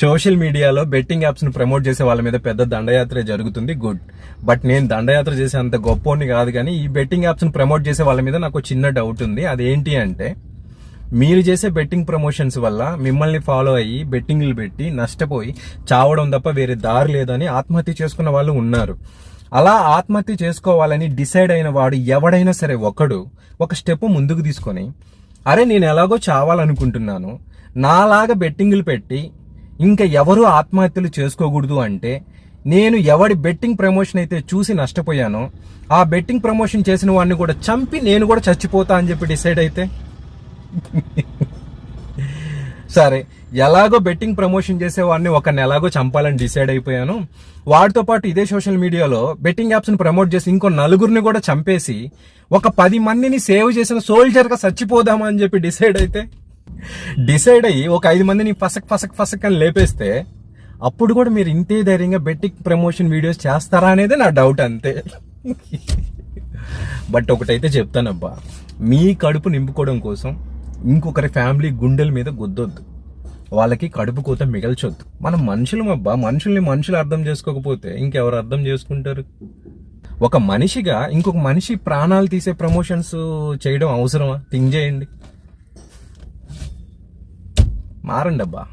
Social మీడియాలో betting apps ను promote చేసే వాళ్ళ మీద పెద్ద దండయాత్ర జరుగుతుంది, గుడ్. బట్ నేను దండయాత్ర చేసే అంత గొప్పోని కాదు, కానీ ఈ బెట్టింగ్ యాప్స్ ను ప్రమోట్ చేసే వాళ్ళ మీద నాకు చిన్న డౌట్ ఉంది. అదేంటి అంటే, మీరు చేసే బెట్టింగ్ ప్రమోషన్స్ వల్ల మిమ్మల్ని ఫాలో అయ్యి బెట్టింగ్లు పెట్టి నష్టపోయి చావడం తప్ప వేరే దారి లేదని ఆత్మహత్య చేసుకున్న వాళ్ళు ఉన్నారు. అలా ఆత్మహత్య చేసుకోవాలని డిసైడ్ అయిన వాడు ఎవడైనా సరే ఒక స్టెప్ ముందుకు తీసుకొని, అరే నేను ఎలాగో చావాలనుకుంటున్నాను, నాలాగా బెట్టింగ్లు పెట్టి ఇంకా ఎవరు ఆత్మహత్యలు చేసుకోకూడదు అంటే, నేను ఎవడి బెట్టింగ్ ప్రమోషన్ అయితే చూసి నష్టపోయానో ఆ బెట్టింగ్ ప్రమోషన్ చేసిన వాడిని కూడా చంపి నేను కూడా చచ్చిపోతా అని చెప్పి డిసైడ్ అయితే, సరే ఎలాగో బెట్టింగ్ ప్రమోషన్ చేసేవాడిని ఒకరిని ఎలాగో చంపాలని డిసైడ్ అయిపోయాను, వాడితో పాటు ఇదే సోషల్ మీడియాలో బెట్టింగ్ యాప్స్ ని ప్రమోట్ చేసి ఇంకో 4 కూడా చంపేసి ఒక 10 మందిని సేవ్ చేసిన సోల్జర్ గా చచ్చిపోదామా అని చెప్పి డిసైడ్ అయ్యి ఒక 5 మందిని ఫసక్ అని లేపేస్తే, అప్పుడు కూడా మీరు ఇంతే ధైర్యంగా బెట్టింగ్ ప్రమోషన్ వీడియోస్ చేస్తారా అనేది నా డౌట్, అంతే. బట్ ఒకటైతే చెప్తానబ్బా, మీ కడుపు నింపుకోవడం కోసం ఇంకొకరి ఫ్యామిలీ గుండెల మీద గుద్దొద్దు, వాళ్ళకి కడుపు కోత మిగల్చొద్దు. మనం మనుషులమబ్బా, మనుషులు అర్థం చేసుకోకపోతే ఇంకెవరు అర్థం చేసుకుంటారు? ఒక మనిషిగా ఇంకొక మనిషి ప్రాణాలు తీసే ప్రమోషన్స్ చేయడం అవసరమా? థింక్ చేయండి, మారండి అబ్బా.